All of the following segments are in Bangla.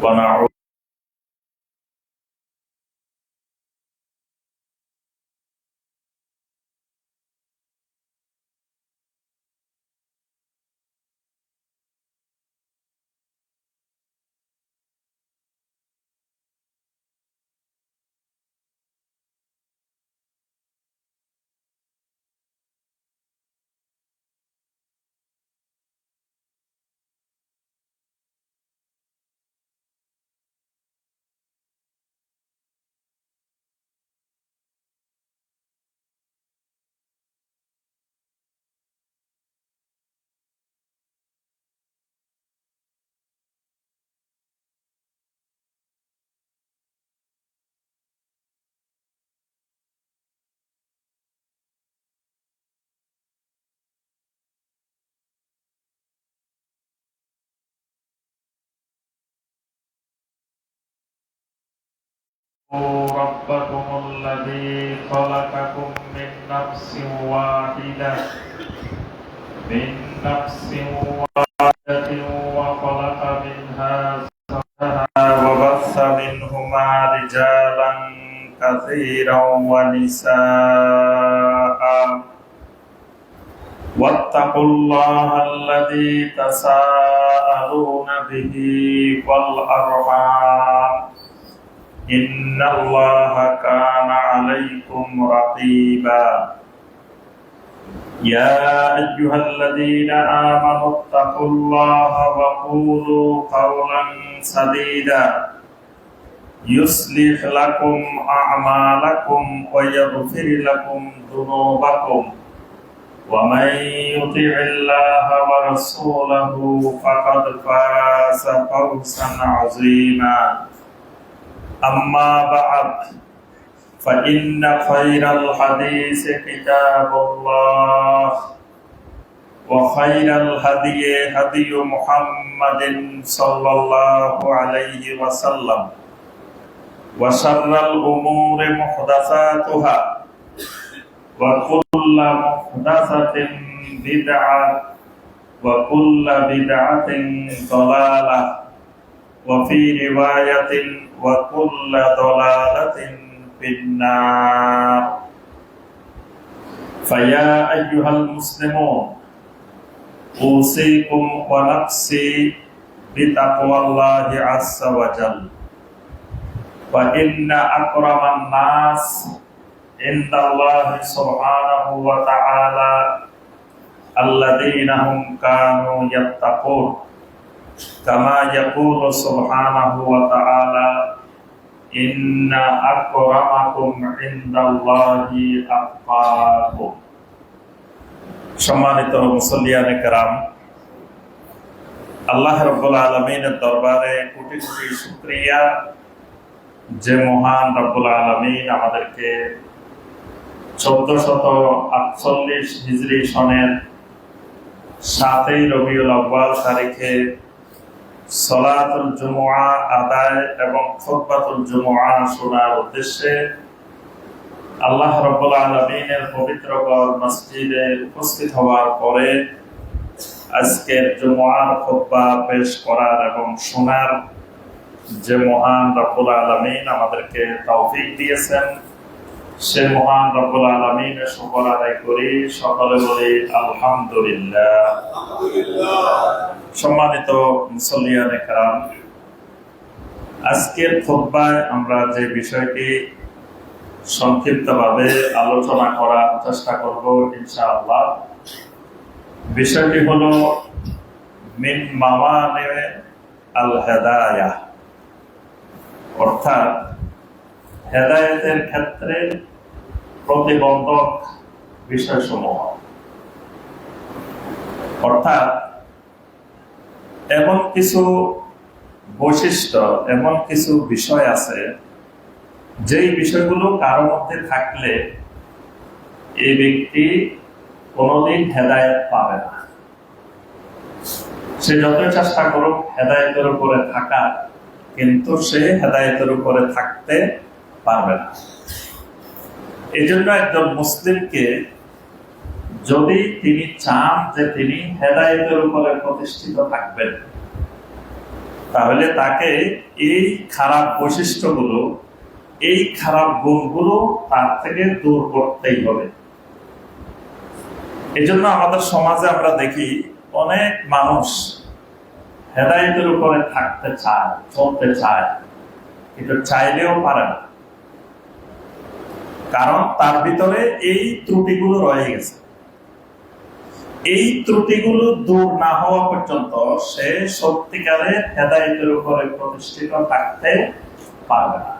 ونعوذ ربكم الذي خلقكم من نفس واحدة وخلق منها زوجها وبث منهما رجالا كثيرا ونساء واتقوا الله الذي تساءلون به والأرحام إن الله كان عليكم رقيبا يا أيها الذين آمنوا اتقوا الله وقولوا قولا سديدا يصلح لكم أعمالكم ويغفر لكم ذنوبكم ومن يطع الله ورسوله فقد فاز فوزا عظيما أما بعد فإن خير الحديث كتاب الله وخير الهدي هدي محمد صلى الله عليه وسلم وشر الأمور محدثاتها وكل محدثة بدعة وكل بدعة ضلالة وفي رواية وكل ضلالة في النار فيا أيها المسلمون أوصيكم ونفسي بتقوى الله عز وجل وإن أكرم الناس عند الله سبحانه وتعالى الذين هم كانوا يتقون كما يقول سبحانه وتعالى إن أكرمكم عند الله أتقاكم সম্মানিত মুসল্লিয়ানে কেরাম, আল্লাহ রাব্বুল আলামিনের দরবারে কোটি কোটি শুকরিয়া যে মহান রাব্বুল আলামিন আমাদেরকে 1448 হিজরি সনের 7ই রবিউল আউয়াল তারিখে সালাতুল জুমআ আদায় এবং খুতবাতুল জুমআ শোনার উদ্দেশ্যে আল্লাহ রাব্বুল আলামিনের পবিত্র ঘর মসজিদে উপস্থিত হওয়ার পরে আজকের জুমআর খুতবা পেশ করার এবং শোনার যে মহান রাব্বুল আলামিন আমাদেরকে তৌফিক দিয়েছেন, সে মহান রাব্বুল আলামিনের শুকর আদায় করি, সকলে বলি আলহামদুলিল্লাহ। সম্মানিত মুসল্লিয়ানে কেরাম, আজকের খুতবায় আমরা যে বিষয়টি সংক্ষিপ্তভাবে আলোচনা করার চেষ্টা করব ইনশাআল্লাহ, বিষয়টি হলো মিন মাওয়ানি আল হেদায়াহ, অর্থাৎ হেদায়েতের ক্ষেত্রে প্রতিবন্ধক বিষয়সমূহ। অর্থাৎ এমন কিছু বৈশিষ্ট্য, এমন কিছু বিষয় আছে যেই বিষয়গুলো কারো মধ্যে থাকলে এই ব্যক্তি কোনোদিন হেদায়েত পাবে না। সে যতই চেষ্টা করুক হেদায়েতের উপরে থাকা, কিন্তু সে হেদায়েতের উপরে থাকতে পারবে না। এই জন্য একজন মুসলিমকে যদি তিনি চান যে তিনি হেদায়েতের উপরে প্রতিষ্ঠিত থাকবেন, তাহলে তাকে এই খারাপ বৈশিষ্ট্যগুলো, এই খারাপ গুণগুলো তার থেকে দূর করতেই হবে। এই জন্য আমাদের সমাজে আমরা দেখি অনেক মানুষ হেদায়েতের উপরে থাকতে চায়, চলতে চায়, কিন্তু চাইলেও পারে না, কারণ তার ভিতরে এই ত্রুটিগুলো রয়ে গেছে। এই ত্রুটিগুলো দূর না হওয়া পর্যন্ত সে সত্যিকারের হেদায়েতের উপরে প্রতিষ্ঠিত থাকতে পারবে না।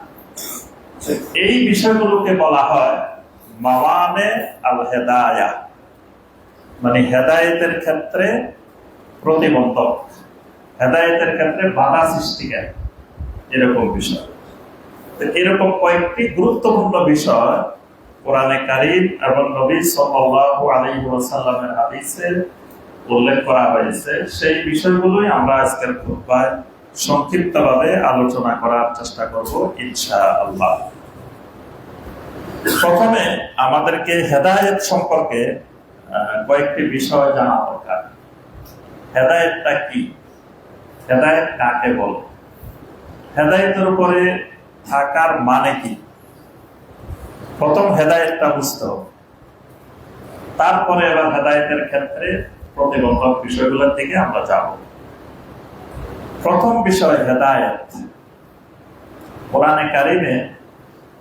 এই বিষয়গুলোকে বলা হয় মাওয়ানে আল হেদায়া, মানে হেদায়েতের ক্ষেত্রে প্রতিবন্ধক, হেদায়েতের ক্ষেত্রে বাধা সৃষ্টিকারী এরকম বিষয়। এরকম কয়েকটি গুরুত্বপূর্ণ বিষয় কোরআনে কারীম এবং নবী সাল্লাল্লাহু আলাইহি ওয়াসাল্লামের হাদিসে উল্লেখ করা হয়েছে। সেই বিষয়গুলোই আমরা আজকের খুতবায় সংক্ষিপ্তভাবে আলোচনা করার চেষ্টা করব ইনশাআল্লাহ। প্রথমে আমাদেরকে হেদায়েত সম্পর্কে কয়েকটি বিষয় জানা দরকার। হেদায়েতটা কি? হেদায়েত কাকে বলে? হেদায়েতের উপরে থাকার মানে কি? প্রথম হেদায়েতটা বুঝতে হবে, তারপরে এবার হেদায়েতের ক্ষেত্রে প্রতিবন্ধক বিষয়গুলোর দিকে আমরা যাব। প্রথম বিষয় হেদায়েত। কোরআনে কারীমে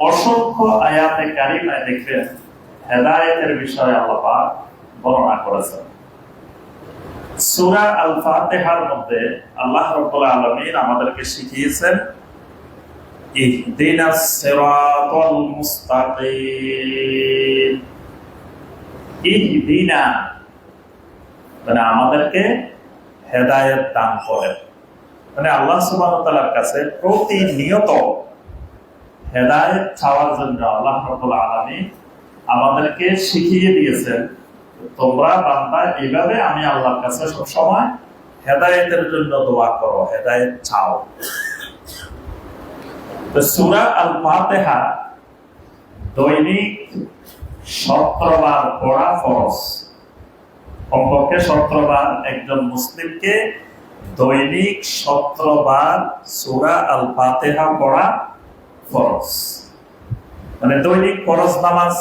অসংখ্য আয়াতে কারীমায় দেখবেন হেদায়েতের বিষয়ে আল্লাহ পাক বর্ণনা করেছেন। সূরা আল ফাতিহার মধ্যে আল্লাহ রাব্বুল আলামিন আমাদেরকে শিখিয়েছেন ইহদিনাস সিরাতাল মুস্তাকিম। ইহদিনা মানে আমাদেরকে হেদায়েত দান করেন, মানে আল্লাহ সুবহানাহু ওয়া তাআলার কাছে প্রতিনিয়ত হেদায়েত চাওয়ার জন্য আল্লাহ রাব্বুল আলামিন আমাদেরকে শিখিয়ে দিয়েছেন, তোমরা বান্দা এইভাবে আমি আল্লাহর কাছে সব সময় হেদায়েতের জন্য দোয়া করো, হেদায়েত চাও। তো সূরা আল ফাতিহা দৈনিক 17 বার পড়া ফরজ। কমপক্ষে 17 বার একজন মুসলিমকে দৈনিক 17 বার সূরা আল ফাতিহা পড়া ফরজ। মানে দৈনিক ফরজ নামাজ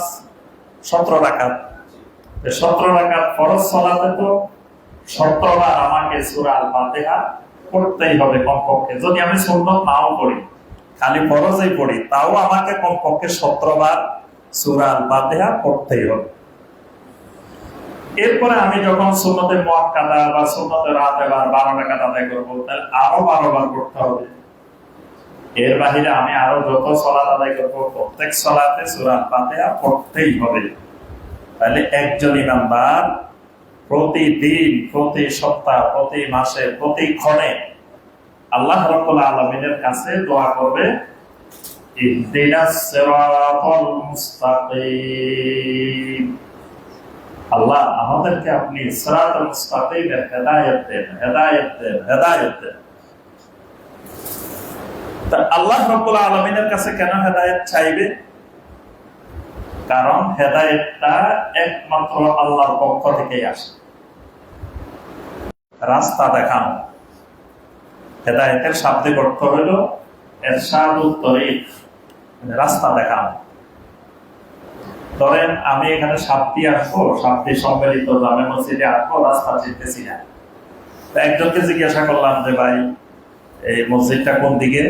17 রাকাত। 17 রাকাত ফরজ সালাতে তো 17 বার আমাকে সূরা আল ফাতিহা পড়তেই হবে কমপক্ষে। যদি আমি সুন্নত নাও পড়ি, খালি ফরজই পড়ি, তাও আমাকে কমপক্ষে 17 বার সূরা আল ফাতিহা পড়তেই হবে। এরপরে আমি যখন সুন্নতে মুআক্কাদা বা সুন্নতে রাতে বার 12 রাকাত আদায় করব, তাহলে আরো 12 বার পড়তে হবে। এর বাহিরে আমি আরো যত সালাত আদায় করব, প্রত্যেক সালাতে সূরা আল ফাতিহা পড়তেই হবে। তাহলে একজন ইমানদার প্রতিদিন, প্রতি সপ্তাহ, প্রতি মাসে, প্রতি ক্ষণে আল্লাহ রাব্বুল আলামিনের কাছে দোয়া করবে ইহদিনাস সিরাতাল মুস্তাকিম। আল্লাহ আমাদেরকে আপনি সিরাতাল মুস্তাকিমের হেদায়েত দেন, হেদায়েত দেন, হেদায়েত দেন। তা আল্লাহ রাব্বুল আলামিনের কাছে কেন হেদায়েত চাইবে? কারণ হেদায়েতটা একমাত্র আল্লাহর পক্ষ থেকেই আসে। রাস্তা দেখানো, হেদায়েতের শাব্দিক অর্থ হইল ইরশাদুত তরিক, মানে রাস্তা দেখানো। ধরেন আমি এখানে সাপ্তি আসবো, সাপ্তি সম্মিলিত জামে মসজিদে আসবো, রাস্তা চিনতেছি না। একজনকে জিজ্ঞাসা করলাম যে ভাই এই মসজিদটা কোন দিকে,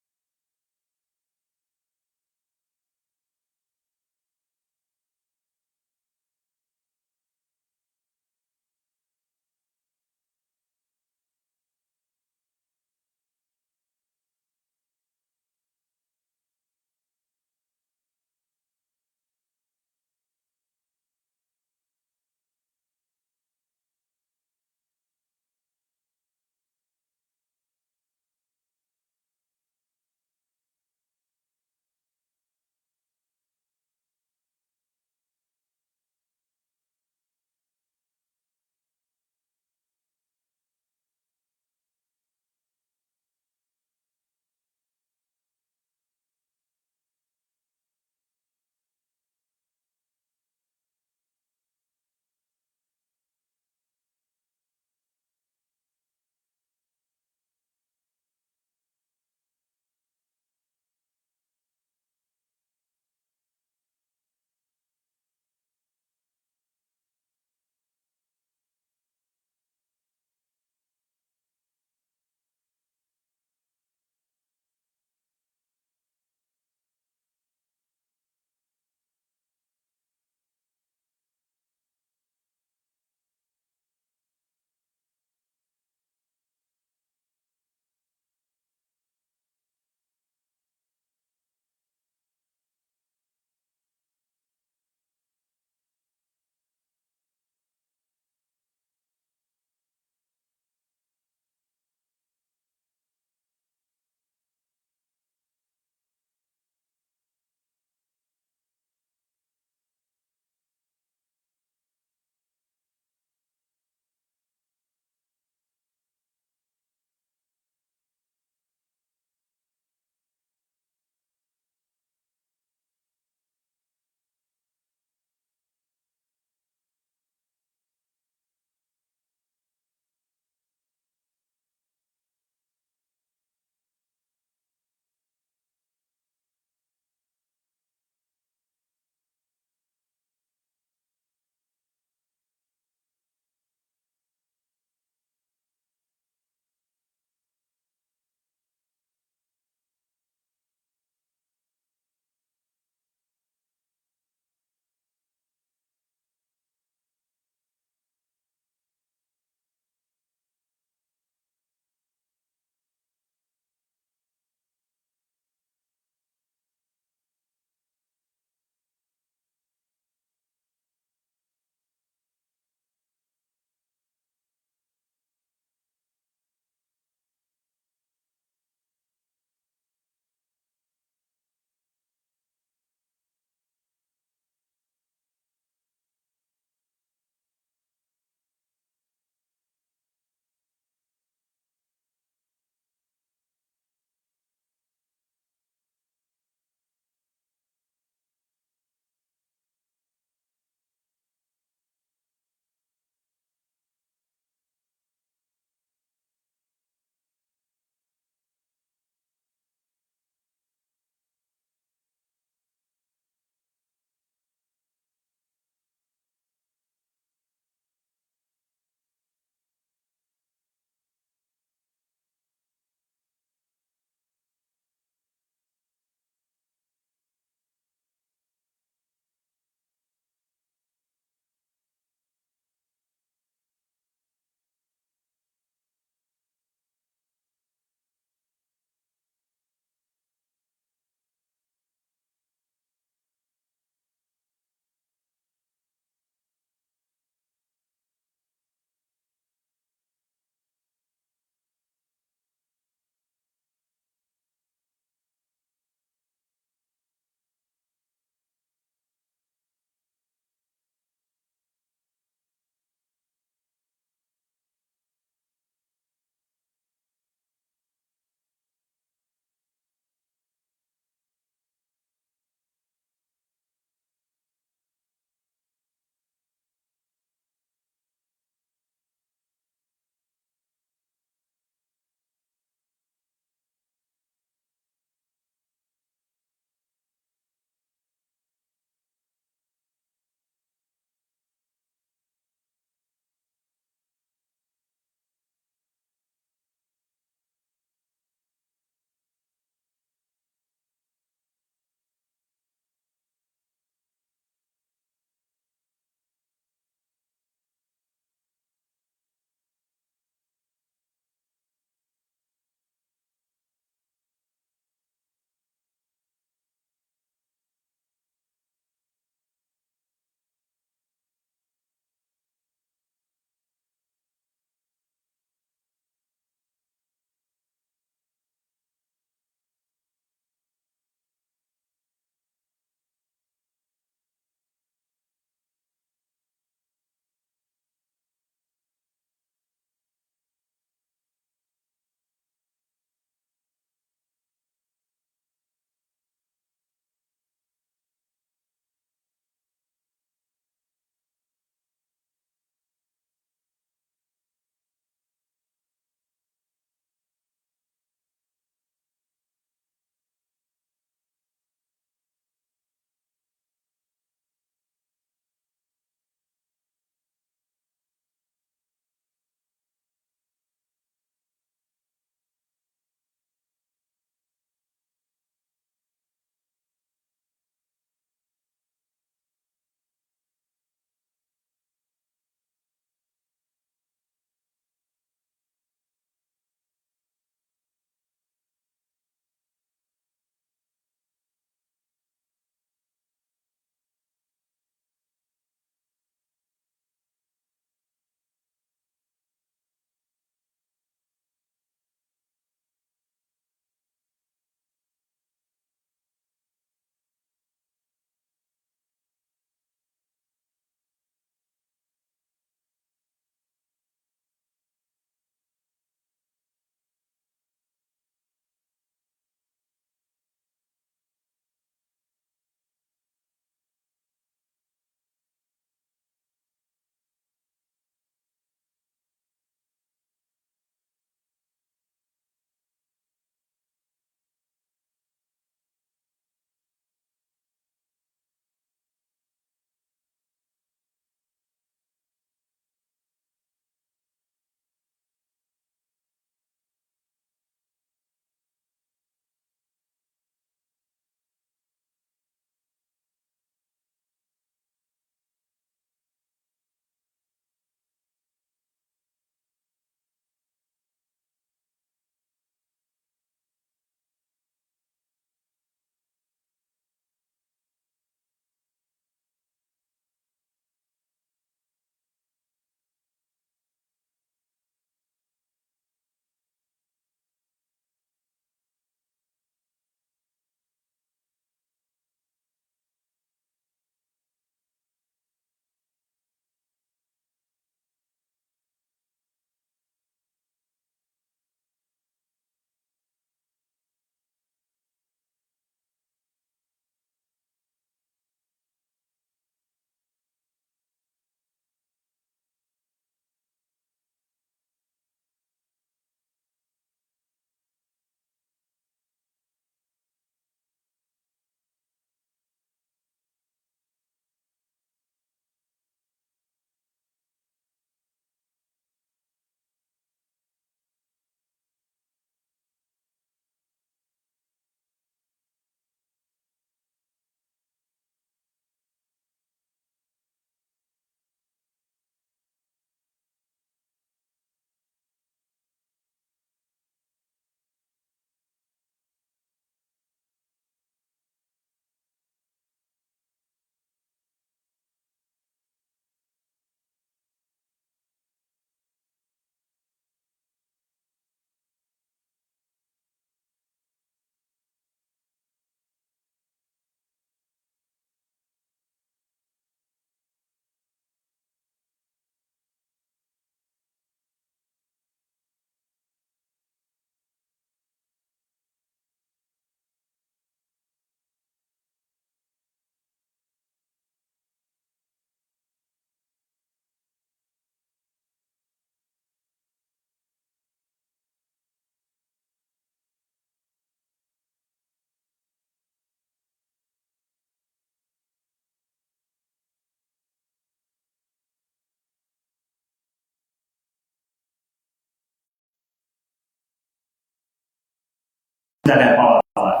জায়গায় পাওয়া যায়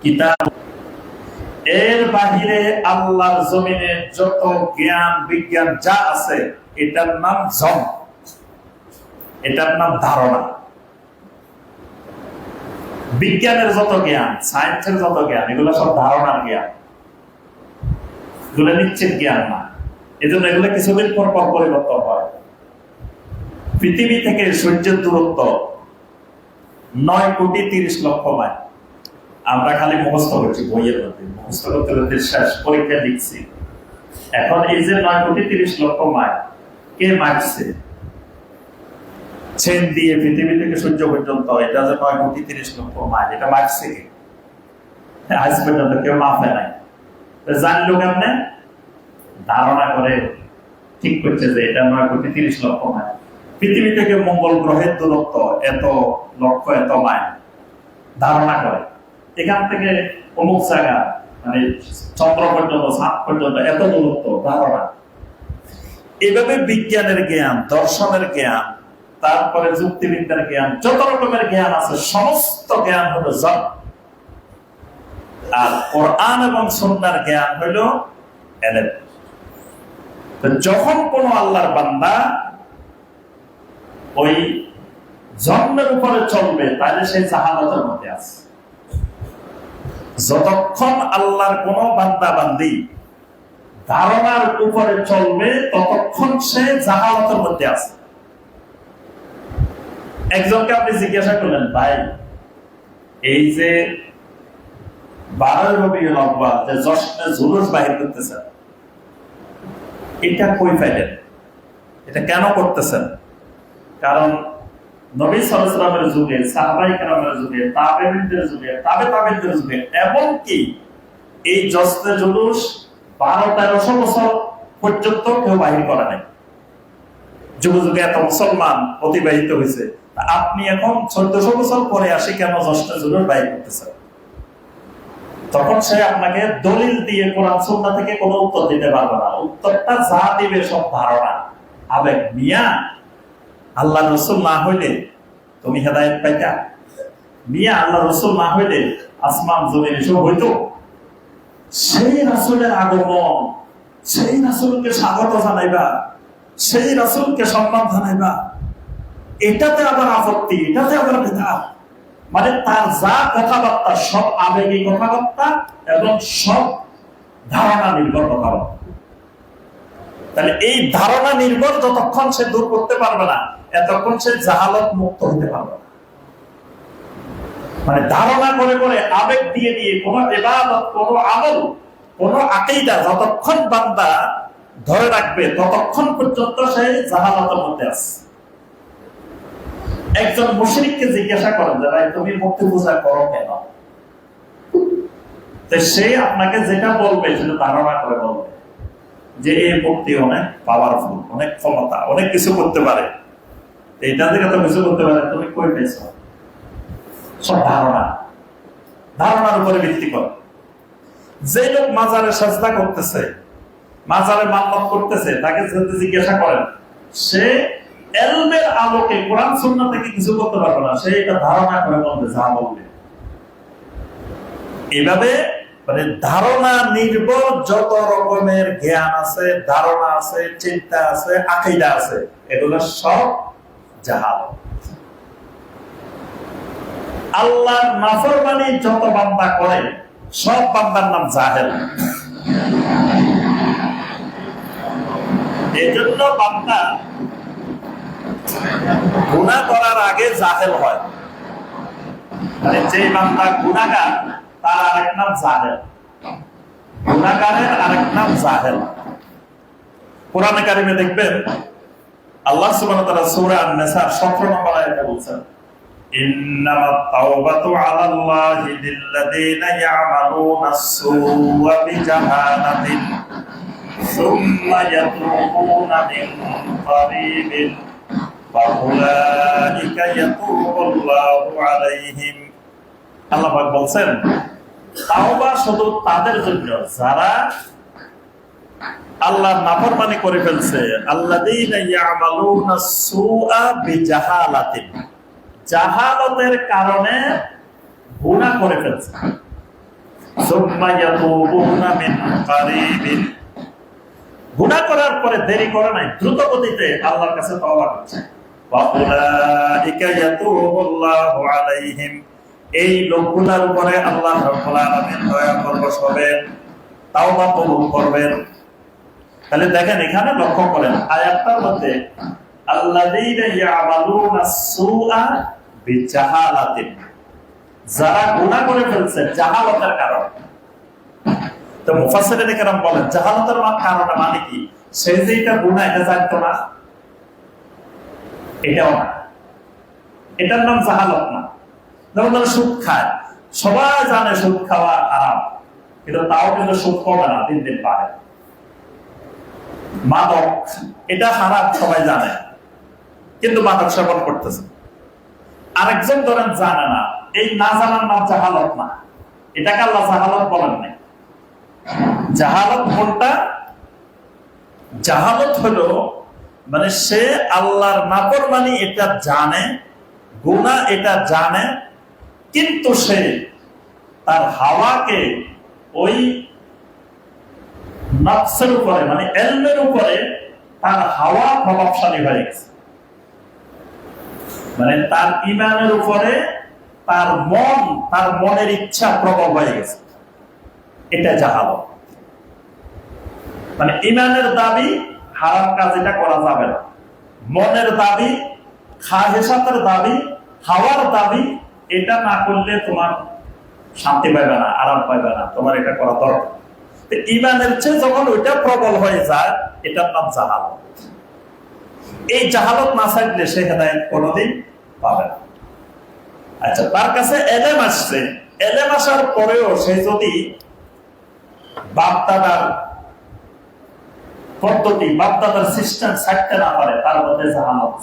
কিতাব। এর বাহিরে আল্লাহর জমিনে যত জ্ঞান বিজ্ঞান যা আছে এটার নাম জম, এটার নাম ধারণা। বিজ্ঞানের যত জ্ঞান, সায়েন্সের যত জ্ঞান, এগুলো সব ধারণার জ্ঞান, এগুলো নিশ্চিত জ্ঞান না। এজন্য এগুলো কিছুদিন পর পর পরিবর্তন হয়। পৃথিবী থেকে সূর্যের দূরত্ব 9,30,00,000 মাইল। আমরা খালি মুখস্থ করছি বইয়ের মধ্যে, মুখস্থ করতে করতে শেষ, পরীক্ষা লিখছি। এখন এই যে 9,30,00,000 মাইল কে মারছে চেন দিয়ে পৃথিবী থেকে সূর্য পর্যন্ত, এটা যে 9,30,00,000 মাইল, এটা মারছে কে? আজ পর্যন্ত কেউ মাপে নাই। জানলো কেমনে? ধারণা করে ঠিক করছে যে এটা 9,30,00,000 মাইল। পৃথিবী থেকে মঙ্গল গ্রহের দূরত্ব এত লক্ষ, এত মাইল ধারণা করে। এখান থেকে অমুক জায়গা, মানে চন্দ্র পর্যন্ত, চাঁদ পর্যন্ত এত দূরত্ব, ধারণা। এভাবে বিজ্ঞানের জ্ঞান, দর্শনের জ্ঞান, তারপরে যুক্তিবিদ্যার জ্ঞান, যত রকমের জ্ঞান আছে সমস্ত জ্ঞান হলো জন্ম। আর কোরআন এবং সুন্নাহর জ্ঞান হলো এলেম। যখন কোন আল্লাহর বান্দা ওই জন্মের উপরে চলবে তাহলে সেই জাহালাতের মধ্যে আছে। যতক্ষণ আল্লাহর কোন বান্দা বান্দি ধারণার উপরে চলবে ততক্ষণ সে জাহালাতের মধ্যে আছে। একজনকে আপনি জিজ্ঞাসা করলেন, ভাই এই যে 12 রবিউল আউয়াল যে জশ্নে জুলুস বাহির করতেছেন, এটা কই পাইলেন? এটা কেন করতেছেন? কারণ নবী সাল্লাল্লাহু আলাইহি ওয়াসাল্লামের যুগে, সাহাবায়ে কেরামের যুগে, তাবেঈনদের যুগে, তাবেঈনদের যুগে, এমনকি এই জশ্নে জুলুস 1200-1300 বছর পর্যন্ত কেউ বাহির করে নাই। যুগে যুগে এত মুসলমান অতিবাহিত হয়েছে, আপনি এখন 1400 বছর পরে আসি কেন জশ্নে জুলুস বাহির করতেছেন? তখন সে আপনাকে দলিল দিয়ে কোরআন সুন্নাহ থেকে কোনো উত্তর দিতে পারবে না। উত্তরটা যা দিবে সব ধারণা, আবেগ। মিয়া আল্লাহ রসুল না হইলে তুমি হেদায়েত পাইতা? মিয়া আল্লাহ রসুল না হইলে আসমান জমিন এসব হইতো? সেই রাসূলের আগমন, সেই রাসূলকে স্বাগত জানাইবা, সেই রাসূলকে সম্মান জানাইবা, এটাতে আবার আপত্তি, এটাতে আবার বিদআত। মানে তার যা কথাবার্তা সব আবেগী কথাবার্তা এবং সব ধারণা নির্ভর কথাবার্তা। তাহলে এই ধারণা নির্ভর যতক্ষণ সে দূর করতে পারবে না, এতক্ষণ সে জাহালত মুক্ত হতে পারবে না। মানে ধারণা করে করে, আবেগ দিয়ে দিয়ে কোন ইবাদত, কোন আমল, কোন আকীদা যতক্ষণ বান্দা ধরে রাখবে ততক্ষণ পর্যন্ত সে জাহালাতের মধ্যে আছে। একজন মুশরিককে জিজ্ঞাসা করেন যে ভাই তুমি মূর্তি পূজা করো কেন? তো সে আপনাকে যেটা বলবে সেটা ধারণা করে বলবে যে এই মূর্তি অনেক পাওয়ারফুল, অনেক ক্ষমতা, অনেক কিছু করতে পারে। এটা থেকে তো কিছু করতে পারে, তুমি কই পেয়েছো? সব ধারণা, ধারণার উপরে ভিত্তি করে। যে লোক মাজারে সাজদা করতেছে, মাজারে মান্নত করতেছে, তাকে যদি জিজ্ঞাসা করেন, সে ইলমের আলোকে কোরআন সুন্নাহ থেকে কিছু করতে পারবে না, সে এটা ধারণা করে বলবে যা বলবে। এভাবে মানে ধারণা নির্ভর যত রকমের জ্ঞান আছে, ধারণা আছে, চিন্তা আছে, আকীদা আছে, এগুলো সব জাহালাত। আল্লাহর নাফরমানি যত বান্দা করে সব বান্দার নাম জাহেল। এজন্য বান্দা গুনাহ করার আগে জাহেল হয়। মানে যে বান্দা গুনাহগার তার আরেক নাম জাহেল, গুনাহগারের আরেক নাম জাহেল। কোরআনে কারিমে দেখবেন আল্লাহ সুবহানাহু ওয়া তাআলা সূরা আন-নিসা 17 নম্বর আয়াতে বলেছেন, ইন্নামাত তাওবাতু আলাল্লাহি লিল্লাযীনা ইয়ামালুনাস সুওয়া বিজাহালাতিন সুম্মা ইয়াতুবুনা মিন কারীবিন ফাউলাইকা ইয়াতুবুল্লাহু আলাইহিম। আল্লাহ পাক বলছেন তাওবা শুধু তাদের জন্য যারা আল্লাহর নাফরমানি করে ফেলছে। আল্লাযীনা ইয়ামালুনাস সুআ বিজাহালাতিন, জাহালাতের কারণে গুনাহ করে ফেলছে, সুম্মা ইয়াতুবুনা মিন কারিবিন, গুনাহ করার পরে দেরি করে নাই, দ্রুত গতিতে আল্লাহর কাছে তওবা করছে। ওয়া উলাইকা ইয়াতুবুল্লাহু আলাইহিম, এই লোকগুলোর উপরে আল্লাহ রাব্বুল আলামিন দয়া করবেন, তাওবা কবুল করবেন। তাহলে দেখেন এখানে লক্ষ্য করেন আয়াতটার মধ্যে আল্লাযীনা ইয়ামালুনা সুআ বিজাহালাতিন, যারা গুনাহ করে ফেলছে জাহালতের কারণে। তো মুফাসসিরিনে কেরাম বলেন জাহালতের কারণে মানে কি, সে যে এটা গুনাহ এটা জানতো না, এটাও না, এটার নাম জাহালত না। যেমন তারা সুদ খায়, সবাই জানে সুদ খাওয়া হারাম, কিন্তু তাও কিন্তু সুদ কমে না, দিন দিন বাড়ে। মাদক এটা হারাম সবাই জানে, কিন্তু মাদক সেবন করতেছে। আরেকজন ধরেন জানে না, এই না জানার নাম জাহালত না, এটাকে আল্লাহ জাহালত বলেন নাই। জাহালত কোনটা? জাহালত হলো মানে সে আল্লাহর নাফরমানি এটা জানে, গুনাহ এটা জানে, কিন্তু সে তার হাওয়াকে ওই নফসের উপরে মানে ইলমের উপরে তার হাওয়া প্রভাবশালী হয়ে গেছে, মানে তার ঈমানের উপরে তার মন, তার মনের ইচ্ছা প্রবল হয়ে গেছে, এটা জাহালত। মানে ঈমানের দাবি হারাম কাজ এটা করা যাবে না, মনের দাবি, খাহেসাতের দাবি, হাওয়ার দাবি, এটা না করলে তোমার শান্তি পাইবে না, আরাম পাইবে না, তোমার এটা করা দরকার। ঈমানের চেয়ে যখন ওইটা প্রবল হয়ে যায়, এটার নাম জাহালত। এই জাহালত না থাকলে সে হেদায়েত কোনোদিন পাবে না। আচ্ছা, তার কাছে এলেম আসছে, এলেম আসার পরেও সে যদি বাপ-দাদার পদ্ধতি, বাপ-দাদার সিস্টেম ছাড়তে না পারে, তার মধ্যে জাহালত।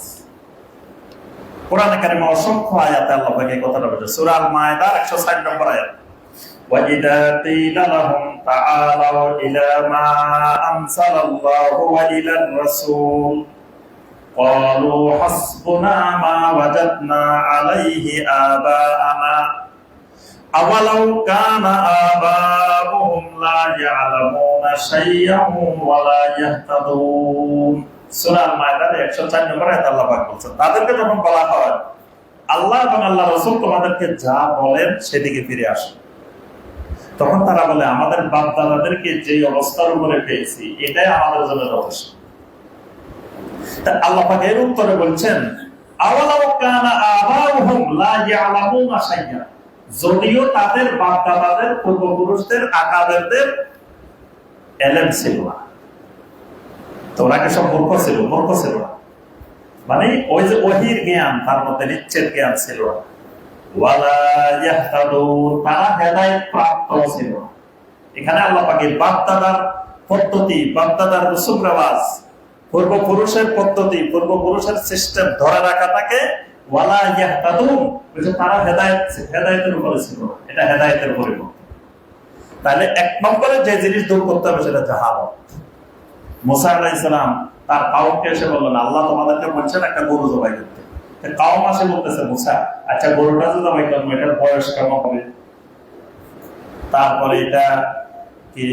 কোরআনে কারিমে অসংখ্য আয়াতে আল্লাহ পাক এই কথাটা বলেছে। সূরা আল-মায়েদার 160 নম্বর আয়াত, ওয়া ইযা কিলা লাহুম তাআলাউ ইলা মা আনসালাল্লাহু ওয়া ইলার রাসূল ক্বালু হাসবুনা মা ওয়াজাদনা আলাইহি আবাআনা আওয়ালাউ কানা আবাউহুম লা ইয়ালামুনা শাইয়্যান ওয়া লা ইয়াহতাদুন। সূরা আল-মায়েদার 104 নম্বর আয়াতে আল্লাহ পাক বলেছেন, তাদেরকে যখন বলা হয় আল্লাহ এবং আল্লাহর রাসূল তোমাদেরকে যা বলেন সেদিকে ফিরে আসো, তখন তারা বলে আমাদের বাপ দাদাদেরকে যে অবস্থার উপরে পেয়েছি এটাই আমাদের জন্য যথেষ্ট। তা আল্লাহ পাক এর উত্তরে বলছেন আওয়ালাউ কানা আবাউহুম লা ইয়ালামুনা শাইয়্যান, যদিও তাদের বাপ দাদাদের পূর্বপুরুষদের আকাবেরদের ইলম ছিল না, তো ওরা কি সব মূর্খ ছিল? মূর্খ ছিল না, মানে ওই যে ওহীর জ্ঞান, তার মধ্যে নিশ্চের জ্ঞান ছিল না। ওয়ালা ইয়াহতাদুন, তারা হেদায়েত প্রাপ্ত ছিল না। এখানে আল্লাহ পাকের বাপ-দাদার পদ্ধতি, বাপ-দাদার রসুম রেওয়াজ, পূর্বপুরুষের পদ্ধতি, পূর্বপুরুষের সিস্টেম ধরে রাখাটাকে ওয়ালা ইয়াহতাদুন, বলছে তারা হেদায়েতের উপরে ছিল না, এটা হেদায়েতের পরিবর্তন। তাহলে এক নম্বরে যে জিনিস দূর করতে হবে সেটা জাহালত। মুসা আলাইহিস সালাম তার কওমকে এসে বললেন আল্লাহ তোমাদেরকে বলছেন একটা গরু জবাই করতে। কওম আসে বলতেছে মুসা, আচ্ছা গরুটা যে জবাই করবো এটার বয়স কেমন হবে, তারপরে এটা কি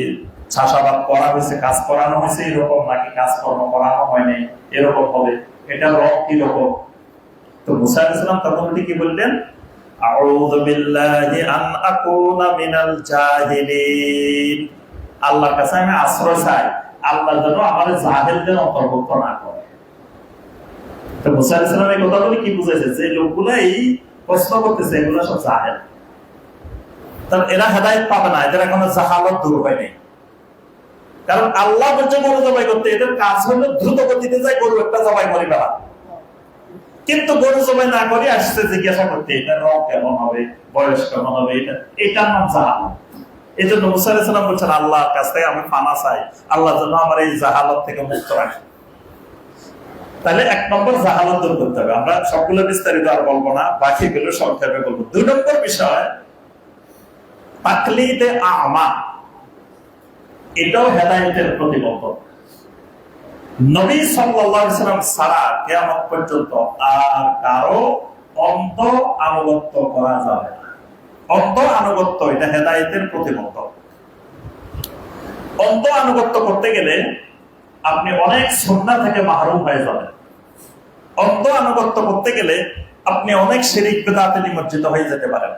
চাষাবাদ করা হয়েছে, কাজ করানো হয়েছে এরকম, নাকি কাজকর্ম করানো হয়নি এরকম হবে, এটা রং কি রকম। তো মুসা আলাইহিস সালাম তখন কি বললেন, আউযু বিল্লাহি আন আকুনা মিনাল জাহিলিন, আল্লাহর কাছে আমি আশ্রয় চাই আল্লাহ যেন আমাদের জাহেলদের অন্তর্ভুক্ত না করে। তো মুসা আলাইহিস সালাম এই কথা বলে কি বুঝাইছে, যে লোকগুলো এই প্রশ্ন করতেছে এগুলো সব জাহেল, তাহলে এরা হেদায়েত পাবে না, এদের এখনো জাহালত দূর হয়নি। কারণ আল্লাহ বলছে গরু জবাই করতে, এদের কাজ হলো দ্রুত গতিতে যায় গরু একটা জবাই করে ফেলা, কিন্তু গরু জবাই না করে আসছে জিজ্ঞাসা করতে এটা রং কেমন হবে, বয়স কেমন হবে, এটার নাম জাহালত। এই জন্য মুসা আলাইহিস সালাম বলছেন আল্লাহর কাছ থেকে আমি পানা চাই, আল্লাহ যেন আমার এই জাহালত থেকে মুক্ত রাখে। তাহলে এক নম্বর জাহালত দূর করতে হবে। আমরা সবগুলো বিস্তারিত আর বলবো না, বাকিগুলো সংক্ষেপে বলবো। দুই নম্বর বিষয় তাকলিদে আমা, এটাও হেদায়েতের প্রতিবন্ধক। নবী সাল্লাল্লাহু আলাইহি ওয়াসাল্লাম ছাড়া কিয়ামত পর্যন্ত আর কারো অন্ধ আনুগত্য করা যাবে না। অন্ধ আনুগত্য এটা হেদায়েতের প্রতিবন্ধক। অন্ধ আনুগত্য করতে গেলে আপনি অনেক সুন্নাহ থেকে মাহরুম হয়ে যাবেন। অন্ধ আনুগত্য করতে গেলে আপনি অনেক শিরক বিদআতে নিমজ্জিত হয়ে যেতে পারেন।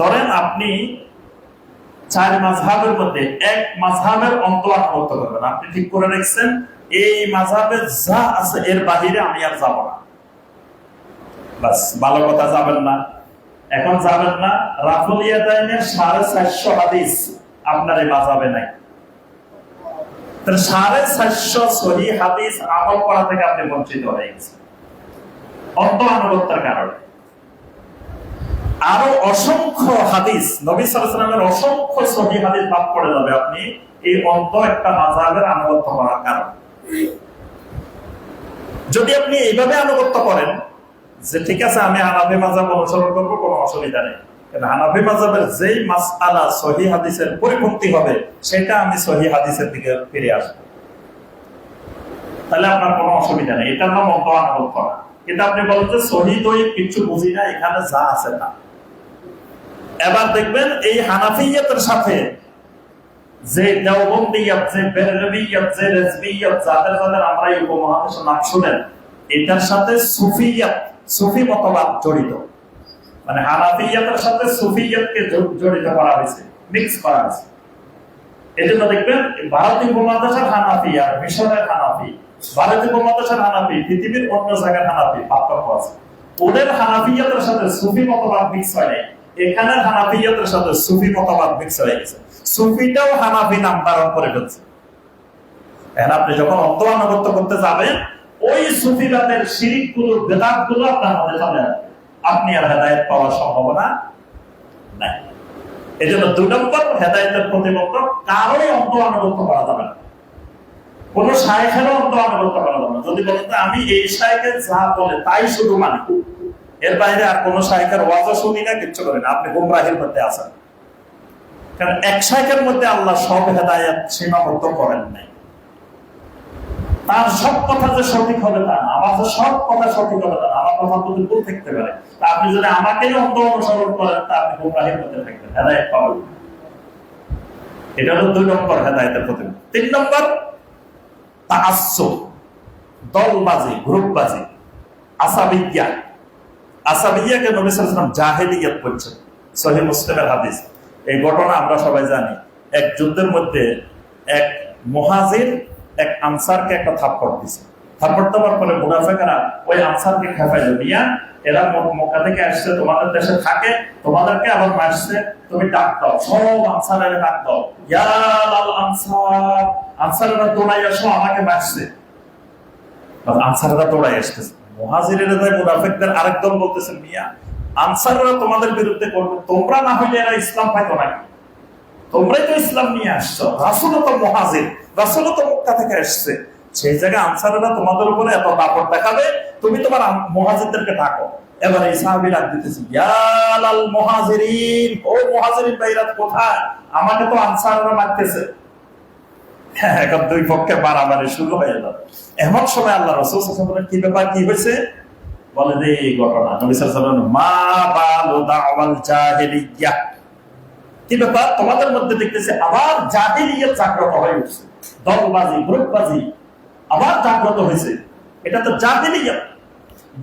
ধরেন আপনি 4 মাযহাবের মধ্যে এক মাযহাবের অন্ধ আনুগত্য করবেন, আপনি ঠিক করে রেখেছেন এই মাযহাবে যা আছে এর বাইরে আমি আর যাব না, বাস ভালো কথা, যাবেন না। এখন যাবেন না, রাফুল ইয়াদাইনের 450 হাদিস আপনার এই মাযহাবে নাই, তাহলে 450 সহিহ হাদিস আমল করা থেকে আপনি বঞ্চিত হয়ে গেছেন অন্ধ আনুগত্যের কারণে। আরো অসংখ্য হাদিস, নবী সাল্লাল্লাহু আলাইহি ওয়াসাল্লামের অসংখ্য সহিহ হাদিস বাদ পড়ে যাবে আপনি এই অন্ধ একটা মাযহাবের আনুগত্য করার কারণে। যদি আপনি এইভাবে আনুগত্য করেন যে ঠিক আছে আমি হানাফি মাযহাব অনুসরণ করব, কোনো অসুবিধা নেই, কারণ হানাফি মাযহাবের যেই মাসআলা সহিহ হাদিসের পরিপন্থী হবে সেটা আমি সহিহ হাদিসের দিকে ফিরে আসব, তাহলে আপনার কোনো অসুবিধা নেই, এটার নাম অন্ধ আনুগত্য না। কিন্তু আপনি বলেন যে সহিহ দই কিছু বুঝি না, এখানে যা আছে না। এবার দেখবেন এই হানাফিয়তের সাথে যে দেওবন্দিয়ত, যে বেরলভিয়ত, যে রেজভিয়ত, যাদের যাদের আমরা এই উপমহাদেশের নাম শুনেন, এটার সাথে সুফিয়ত, সুফি মতবাদ জড়িত, মানে হানাফিয়তের সাথে সুফিয়তকে জড়িত করা হয়েছে, মিক্স করা হয়েছে। এজন্য দেখবেন ভারতীয় উপমহাদেশের হানাফি আর মিশরের হানাফি, ভারতীয় উপমহাদেশের হানাফি, পৃথিবীর অন্য জায়গার হানাফি পার্থক্য আছে। ওদের হানাফিয়তের সাথে সুফি মতবাদ মিক্স হয় নাই, এখানের হানাফিয়তের সাথে সুফি মতবাদ মিক্স হয়ে গেছে, সুফিটাও হানাফি নাম ধারণ করে ফেলছে। এখন আপনি যখন অন্ধ আনুগত্য করতে যাবেন, ওই সুফিবাদের শিরক গুলো, বেদাত গুলো আপনার মধ্যে চলে আসবে, আপনি আর হেদায়েত পাওয়ার সম্ভাবনা নাই। এই জন্য 2 নম্বর হেদায়েতের প্রতিবন্ধক, কারোই অন্ধ আনুগত্য করা যাবে না, কোন শায়েখেরও অন্ধ আনুগত্য করা যাবে না। যদি বলেন আমি এই শায়েখের যা বলে তাই শুধু মানি, এর বাইরে আর কোন শায়েখের ওয়াজও শুনি না, কিচ্ছু করি না, আপনি গুমরাহির মধ্যে আছেন। কারণ এক শায়েখের মধ্যে আল্লাহ সব হেদায়েত সীমাবদ্ধ করেন নাই, তার সব কথা যে সঠিক হবে তা না, আমার যে সব কথা সঠিক হবে তা না, আমার কথা যদি ভুল থাকতে পারে। আপনি যদি আমাকেই অন্ধ অনুসরণ করেন তা আপনি গুমরাহির মধ্যে থাকবেন, হেদায়েত পাবেন। এটা হলো 2 নম্বর হেদায়েতের প্রতিবন্ধক। 3 নম্বর তাআসসুব, দলবাজি, গ্রুপবাজি, আসাবিয়্যা। আসাবিয়্যাকে নবী সাল্লাল্লাহু আলাইহি ওয়াসাল্লাম জাহেলিয়ত বলছেন, সহিহ মুসলিমের হাদিস। এই ঘটনা আমরা সবাই জানি। এক যুদ্ধের মধ্যে এক মুহাজির এক আনসারকে একটা থাপ্পড় দিয়েছে। থাপ্পড় দেওয়ার পরে মুনাফিকরা ওই আনসারকে খেপাইলো, মিয়া এরা মক্কা থেকে আসছে, তোমাদের দেশে থাকে, তোমাদেরকে আবার মারছে, তুমি ডাক দাও, সব আনসারের ডাক দাও, ইয়া লাল আনসার, আনসারেরা দৌড়াই আসো, আমাকে মারছে। আনসারেরা দৌড়াই আসতেছে, মুহাজিরেরা তাই মুনাফিকদের আরেক দল বলতেছে, মিয়া আনসাররা তোমাদের বিরুদ্ধে করবে, তোমরা না হইলে এরা ইসলাম পাইতো নাকি? তোমরাই তো ইসলাম নিয়ে আসছো, রাসূলও তো মুহাজির, রাসূলও তো মক্কা থেকে আসছে, সেই জায়গায় আনসাররা তোমাদের উপরে এত দাপট দেখাবে, তুমি তোমার মুহাজিরদেরকে ডাকো। এবার এই সাহাবী ডাক দিতেছে, ইয়া লাল মুহাজিরিন, ও মুহাজিরিন ভাইরা কোথায়? আমাকে তো আনসাররা মারতেছে। এখন 2 পক্ষে মারামারি শুরু হয়ে গেল। এমন সময় আল্লাহ রাসূল সাল্লাল্লাহু আলাইহি ওয়াসাল্লাম বলেন, কি ব্যাপার, কি হয়েছে? বলে যে এই ঘটনা। নবী সাল্লাল্লাহু আলাইহি ওয়াসাল্লাম, মা বালু দাওয়াল জাহেলিয়্যাহ, কি ব্যাপার, তোমাদের মধ্যে দেখতেছে আবার জাহেলিয়ত জাগ্রত হয়ে উঠছে, দলবাজি, গ্রুপবাজি আবার জাগ্রত হয়েছে, এটা তো জাহেলিয়ত।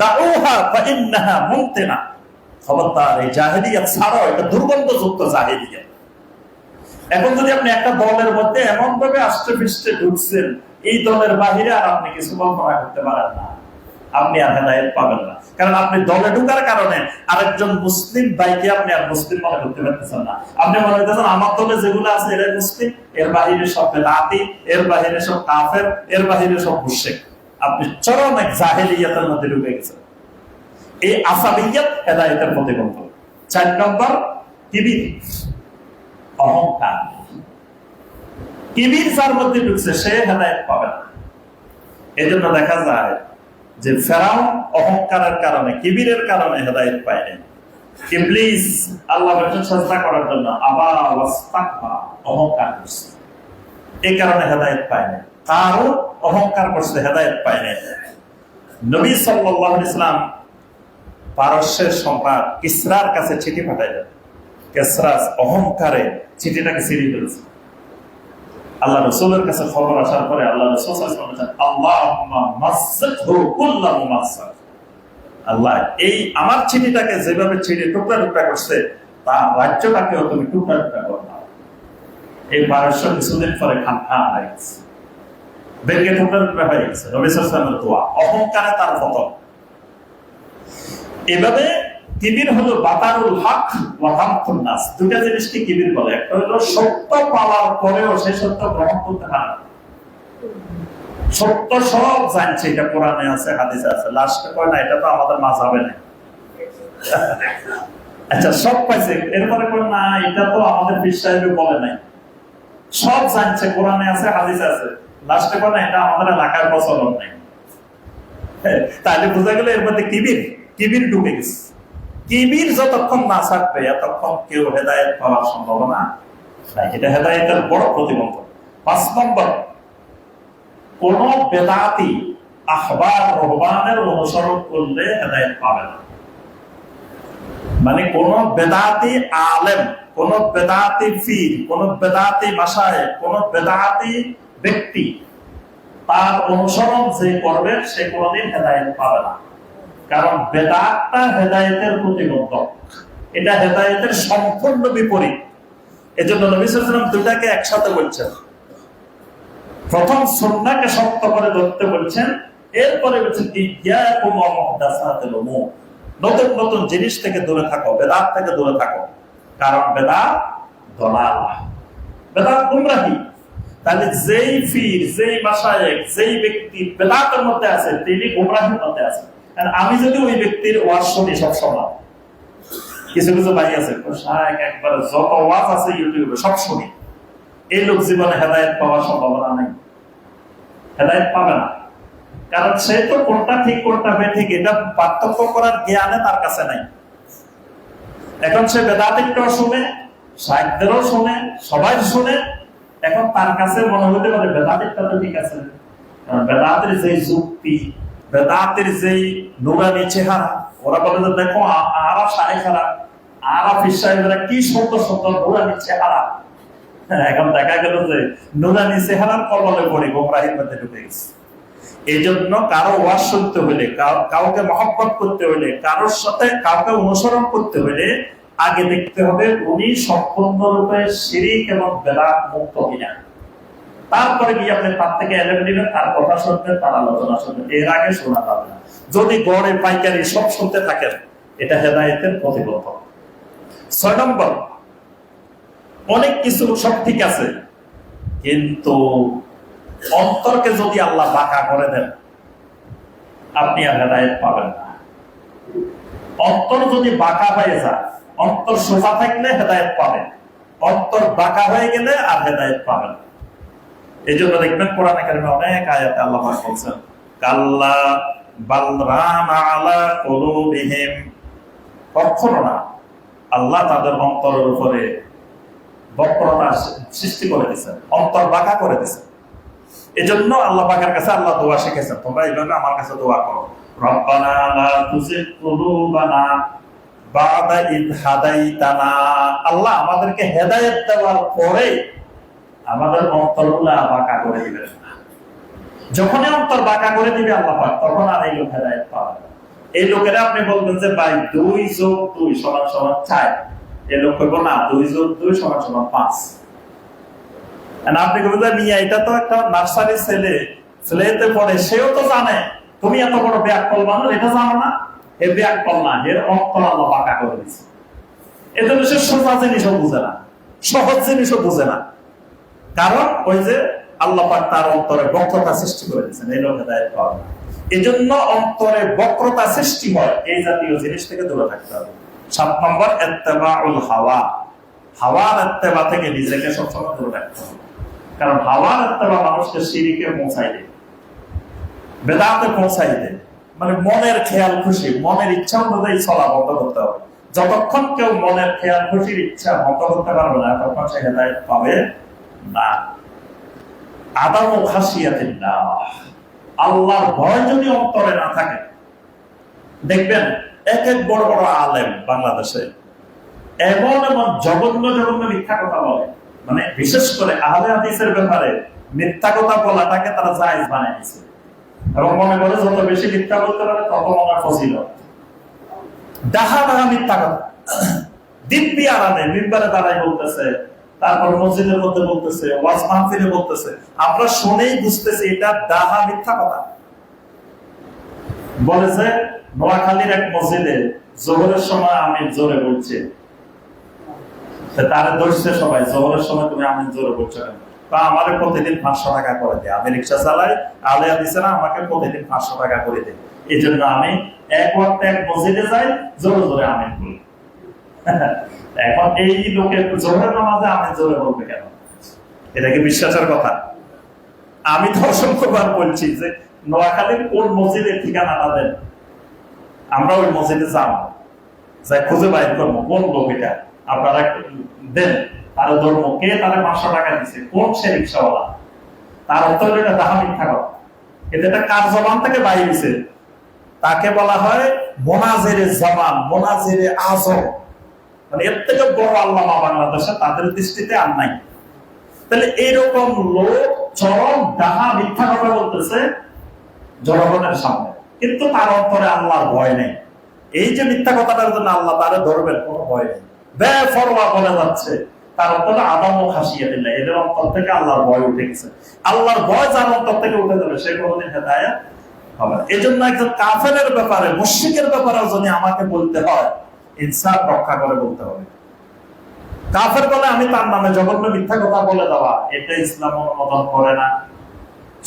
দাউহা ফাইন্নাহা মুনতিনা, খবরদার এই জাহেলিয়ত ছাড়ো, এটা দুর্গন্ধযুক্ত জাহেলিয়ত। এখন যদি আপনি একটা দলের মধ্যে এমন ভাবে আস্তে পৃষ্ঠে ঢুকছেন, এই দলের বাহিরে আর আপনি কিছু কল্পনা করতে পারেন না, আপনি আর হেদায়েত পাবেন না। কারণ আপনি দলে ঢোকার কারণে আরেকজন মুসলিম ভাইকে আপনি আর মুসলিম মনে করতে পারতেছেন না। আপনি মনে করতেছেন আমার দলে যেগুলো আছে এরা মুসলিম, এর বাহিরে সব বেদাতি, এর বাহিরে সব কাফের, এর বাহিরে সব মুশরিক। আপনি চরম এক জাহেলিয়াতের মধ্যে ঢুকে গেছেন। এই আসাবিয়ত হেদায়েতের প্রতিবন্ধক। 4 নম্বর কিবির, অহংকার। কিবির যার মধ্যে ঢুকছে সে হেদায়েত পাবে না। এজন্য দেখা যায় যে ফেরাউন অহংকারের কারণে, কিবিরের কারণে হেদায়েত পায়নি। ইবলিস আল্লাহ বলেছেন সাজদা করার জন্য, আবার ওয়াস্তাকবার, অহংকার করছে, এই কারণে হেদায়েত পায়নি। কারণ অহংকার করছে, হেদায়েত পায়নি। নবী সাল্লাল্লাহু আলাইহি ওয়াসাল্লাম পারস্যের সম্রাট কিসরার কাছে চিঠি পাঠাইলেন। কিসরা অহংকারে চিঠিটাকে ছিঁড়ে ফেলেছে। আল্লাহ রাসূলের কাছে খবর আসার পরে আল্লাহ রাসূল সাল্লাল্লাহু আলাইহি ওয়াসাল্লাম আল্লাহুম্মা মাসসাতহু কুল্লা মুমাসসাত, আল্লাহ এই আমার চিঠিটাকে যেভাবে ছিঁড়ে টুকরা টুকরা করছে তার রাজ্যটাকেও তুমি টুকরা টুকরা করো না। এই পারস্য কিছুদিন পরে খান হয়ে গেছে, বেরকে টুকরা টুকরা হয়ে গেছে। নবী সাল্লাল্লাহু আলাইহি ওয়াসাল্লামের দোয়া, অহংকারে তার পতন। এভাবে কিবির হলো বাতারুল হক ওয়া হামতুন নাস, দুটো জিনিসকে কিবির বলে। একটা হলো সত্য পাওয়ার পরেও সে সত্য গ্রহণ করতে পারে না। সত্য সব জানছে, এটা কোরআনে আছে, হাদিসে আছে, লাস্টে কয় না এটা তো আমাদের মাযহাবে নেই। আচ্ছা সব পাইছে, এরপরে কয় না এটা তো আমাদের পীর সাহেব বলে নাই। সব জানছে, কোরআনে আছে, হাদিসে আছে, লাস্টে কয় না এটা আমাদের এলাকার প্রচলন নেই। তাহলে বোঝা গেল এর মধ্যে কিবির ঢুকে গেছে। কিবির যতক্ষণ না থাকবে এতক্ষণ কেউ হেদায়েত পাওয়ার সম্ভাবনা নাই। এটা হেদায়েতের বড় প্রতিবন্ধক। 5 নম্বর, কোন বেদাতি আহবার রহবানের অনুসরণ করলে হেদায়েত পাবে না। মানে কোন বেদাতি আলেম, কোন বেদাতি পীর, কোন বেদাতি মাশায়েখ, কোন বেদাতি ব্যক্তি তার অনুসরণ যে করবে সে কোনদিন হেদায়েত পাবে না। কারণ বেদাতটা হেদায়েতের প্রতিবন্ধক, এটা হেদায়েতের সম্পূর্ণ বিপরীত। এজন্য নবী সাল্লাল্লাহু আলাইহি ওয়াসাল্লাম দুটাকে একসাথে বলছেন। প্রথম সুন্নাহকে শক্ত করে ধরতে বলছেন, এরপরে বলছেন ইয়্যাকুম ওয়া মুহদাসাতিল উমুর, নতুন নতুন জিনিস থেকে দূরে থাকো, বেদাত থেকে দূরে থাকো। কারণ বেদাত দালাল, বেদাত গুমরাহি। তাহলে যেই পীর, যেই মাশায়েখ, যেই ব্যক্তি বেদাতের মধ্যে আছে তিনি গুমরাহির মধ্যে আছে। আমি যদি ওই ব্যক্তির ওয়াজ শুনি সব সময়, কিছু কিছু ভাই আছে একবার যত ওয়াজ আছে ইউটিউবে সব শুনি, এই লোক জীবনে হেদায়েত পাওয়ার সম্ভাবনা নেই, হেদায়েত পাবে না। কারণ সে তো কোনটা ঠিক কোনটা বেঠিক এটা পার্থক্য করার জ্ঞানে তার কাছে নাই। এখন সে বেদাতিকটাও শুনে, সাহিত্যেরও শুনে, সবাই শুনে, এখন তার কাছে মনে হতে পারে বেদাতিকটা তো ঠিক আছে। বেদাতের যে যুক্তি, বেদাতের যে নুরানি চেহারা, ওরা বলে যে দেখো আরা শায়েখরা, আরা পীর সাহেবরা কি সুন্দর সুন্দর নুরানি চেহারা। এখন দেখা গেল যে নুরানি চেহারার কবলে পড়ে গোমরাহির মধ্যে ঢুকে গেছে। এই জন্য কারো ওয়াজ শুনতে হলে, কাউকে মহব্বত করতে হলে, কারোর সাথে কাউকে অনুসরণ করতে হলে আগে দেখতে হবে উনি সম্পূর্ণরূপে শিরিক এবং বেদাত মুক্ত কিনা। তারপরে গিয়ে আপনি তার থেকে এলেম নেবেন, তার কথা শুনবেন, তার আলোচনা শুনবেন। এর আগে শোনা যাবে না। যদি গড়ে পাইকারি সব শুনতে থাকেন এটা হেদায়েতের প্রতিবন্ধক। 6 নম্বর, অনেক কিছু সব ঠিক আছে কিন্তু অন্তরকে যদি আল্লাহ বাঁকা করে দেন আপনি আর হেদায়েত পাবেন না। অন্তর যদি বাঁকা হয়ে যায়, অন্তর সোজা থাকলে হেদায়েত পাবেন, অন্তর বাঁকা হয়ে গেলে আর হেদায়েত পাবেন। এই জন্য দেখবেন কোরআনে কারিমে অনেক আয়াতে আল্লাহ পাক বলছেন কাল্লা বাল রানা আলা কুলুবিহিম, কখনো না, আল্লাহ তাদের অন্তরের উপরে বক্রতা সৃষ্টি করে দিয়েছেন, অন্তর বাঁকা করে দিয়েছেন। এজন্য আল্লাহ পাকের কাছে আল্লাহ দোয়া শিখেছেন, তোমরা এইভাবে আমার কাছে দোয়া করো, রব্বানা লা তুজিগ কুলুবানা বা'দা ইয হাদাইতানা। আল্লাহ আমাদেরকে হেদায়েত দেওয়ার পরে আমাদের অন্তরগুলো বাঁকা করে দিবেন না। যখনই অন্তর বাঁকা করে দিবে আল্লাহ পাক তখন আর এই লোক হেদায়েত পাবে না। এই লোকেরা আপনি বলবেন যে ভাই 2 যোগ 2 সমান সমান 4, এই লোক কইব না 2 যোগ 2 সমান সমান 5। আপনি কইবেন মিয়া এটা তো একটা নার্সারি ছেলেতে পড়ে, সেও তো জানে, তুমি এত বড় ব্যাককল মানুষ এটা জানো না। এই ব্যাককল না, এর অন্তর আল্লাহ বাঁকা করে দিয়েছে। এতে সে সোজা জিনিসও বুঝে না, সহজ জিনিসও বুঝে না। কারণ ওই যে আল্লাহ পাক তার অন্তরে বক্রতা সৃষ্টি করে দিয়েছেন, এই লোক হেদায়েত পাবে না। এই জন্য অন্তরে বক্রতা সৃষ্টি হয় এই জাতীয় জিনিস থেকে দূরে থাকতে হবে। 7 নম্বর, ইত্তেবাউল হাওয়া, হাওয়ার ইত্তেবা থেকে নিজেকে সবসময় দূরে রাখতে হবে। কারণ হাওয়ার ইত্তেবা মানুষকে শিরকে পৌঁছায় দেয়, বেদাতে পৌঁছায় দেয়। মানে মনের খেয়াল খুশি, মনের ইচ্ছা অনুযায়ী চলা বন্ধ করতে হবে। যতক্ষণ কেউ মনের খেয়াল খুশির ইচ্ছা বন্ধ করতে পারবে না তখন সে হেদায়েত পাবে না। আদামু খাশিয়াতিল্লাহ, আল্লাহর ভয় যদি অন্তরে না থাকে, দেখবেন এক এক বড় বড় আলেম বাংলাদেশে এমন এমন জঘন্য জঘন্য মিথ্যা কথা বলে, মানে বিশেষ করে আহলে হাদিসের ব্যাপারে মিথ্যা কথা বলাটাকে তারা জায়েজ বানিয়ে দিয়েছে এবং মনে করে যত বেশি মিথ্যা বলতে পারে তত মনে ফজিলত। ডাহা ডাহা মিথ্যা কথা দিব্যি আরামে মিম্বারে দাঁড়ায় বলতেছে, তারপর মসজিদের মধ্যে বলতেছে, ওয়াজ মাহফিলে বলতেছে, আমরা শুনেই বুঝতেছি এটা ডাহা মিথ্যা কথা। বলেছে নোয়াখালীর এক মসজিদে জোহরের সময় আমি জোরে বলছি, তারে ধরছে সবাই, জোহরের সময় তুমি আমি জোরে বলছো কেন? বা আমারে প্রতিদিন 500 টাকা করে দেয়, আমি রিক্সা চালাই, আলেয়া দিছে না, আমাকে প্রতিদিন 500 টাকা করে দেয়, এই জন্য আমি এক ওয়াক্তে এক মসজিদে যাই, জোরে জোরে আমিন বলি। এখন এই লোকের জোহরের নামাজে আমি জোরে বলবে কেন? এটা কি বিশ্বাসের কথা? আমি তো অসংখ্যবার বলছি যে নোয়াখালীর কোন মসজিদের ঠিকানাটা দেন, আমরা ওই মসজিদে যাবো, যাই খুঁজে বাইর করবো কোন লোক এটা, আপনারা দেন, তার ধর্ম কে, তারা 500 টাকা দিচ্ছে, কোন সে রিক্সাওয়ালা, তার অর্থ হলো এটা ডাহা মিথ্যা কথা। এটা কার জবান থেকে বাইরেছে? তাকে বলা হয় মোনাজেরে জামান, মোনাজেরে আজম, মানে এর থেকে বড় আল্লামা বাংলাদেশে তাদের দৃষ্টিতে আর নাই। তাহলে এইরকম লোক চরম ডাহা মিথ্যা কথা বলতেছে জনগণের সামনে, কিন্তু তার অন্তরে আল্লাহর ভয় নেই। এই যে মিথ্যা কথাটার জন্য আল্লাহ তারে ধরবেন, কোনো ভয় নেই, বেফরওয়া বলে যাচ্ছে, তার অন্তরে আদমও খাসিয়ে দিলে, এদের অন্তর থেকে আল্লাহর ভয় উঠে গেছে। আল্লাহর ভয় যার অন্তর থেকে উঠে যাবে সে কোনোদিন হেদায়েত হবে না। এই জন্য একজন কাফেরের ব্যাপারে, মুশরিকের ব্যাপারে যদি আমাকে বলতে হয়, ইনসাফ রক্ষা করে বলতে হবে। কাফের বলে আমি তার নামে জঘন্য মিথ্যা কথা বলে দেওয়া, এটা ইসলাম অনুমোদন করে না।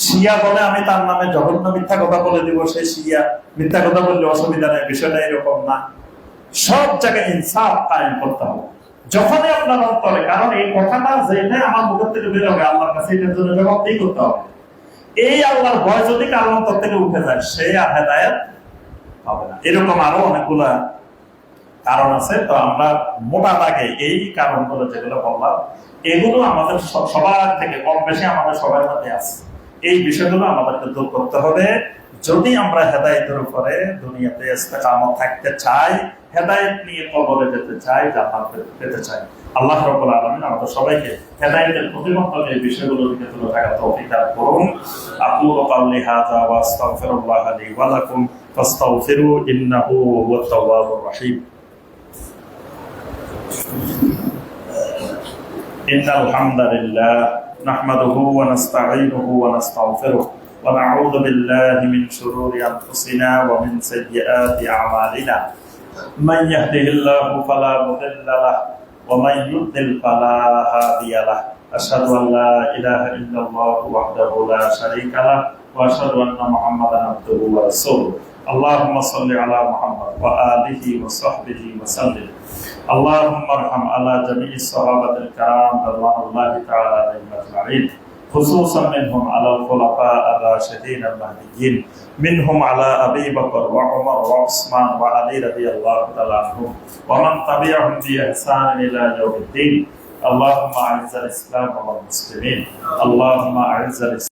শিয়া বলে আমি তার নামে জঘন্য মিথ্যা কথা বলে দিব, সে শিয়া, মিথ্যা কথা বললে অসুবিধা নেই, বিষয়টা এরকম না। সব জায়গায় ইনসাফ কায়েম করতে হবে যখনই আপনার অন্তরে, কারণ এই কথাটা যেটা আমার মুখ থেকে বের হবে আল্লাহর কাছে এটার জন্য জবাবদিহি করতে হবে। এই আল্লাহর ভয় যদি কারো অন্তর থেকে উঠে যায়, সে আর হেদায়েত হবে না। এরকম আরো অনেকগুলা কারণ আছে, তো আমরা মোটা দাগে এই কারণগুলো যেগুলো বললাম, এগুলো আমাদের সবার থেকে কম বেশি আমাদের সবার মধ্যে আছে। এই বিষয়গুলো আমাদেরকে দূর করতে হবে যদি আমরা হেদায়েতের উপরে দুনিয়াতে ইস্তেকামত থাকতে চাই, হেদায়েত নিয়ে কবরে যেতে চাই, জান্নাত পেতে চাই। আল্লাহ রাব্বুল আলামিন আমাদের সবাইকে হেদায়েতের প্রতিবন্ধক এই বিষয়গুলো থেকে তুলে থাকার তৌফিক দান করুন। আকুলু কাওলি হাযা ওয়া আস্তাগফিরুল্লাহ লি ওয়া লাকুম ফাস্তাগফিরু ইন্নাহু হুয়াত তাওয়াবুর রহিম। ইন্নাল হামদালিল্লাহ নাহমাদুহু ওয়া নাস্তাঈনুহু ওয়া নাস্তাগফিরুহ ওয়া নাউযু বিল্লাহি মিন শুরুরি আনফুসিনা ওয়া মিন সাইয়্যাতি আ'মালিনা। মান ইয়াহদিহিল্লাহু ফালা মুদিল্লা লাহু ওয়া মান ইউদ্লিল ফালা হাদিয়া লাহু। আশহাদু আন লা ইলাহা ইল্লাল্লাহু ওয়াহদাহু লা শারীকা লাহু ওয়া আশহাদু আন্না মুহাম্মাদান আবদুহু ওয়া রাসূলুহু। আল্লাহুম্মা সাল্লি আলা মুহাম্মাদ ওয়া আলিহি ওয়া সাহবিহি ওয়া সাল্লিম। আল্লাহুম্মা আরহাম আলা জামিইস সাহাবাতিল কিরাম রাদিয়াল্লাহু তাআলা আনহুম আজমাইন, খুসুসান মিনহুম আলা খুলাফা আর-রাশিদিন আল-মাহদিয়্যিন, মিনহুম আলা আবী বকর ওয়া উমর ওয়া উসমান ওয়া আলী রাদিয়াল্লাহু তাআলা আনহুম ওয়া মান তাবি'আহুম বি ইহসান ইলা ইয়াউমিদ্দিন। আল্লাহুম্মা আ'ইজ্জাল ইসলাম ওয়াল মুসলিমিন, আল্লাহুম্মা আ'ইজ্জাল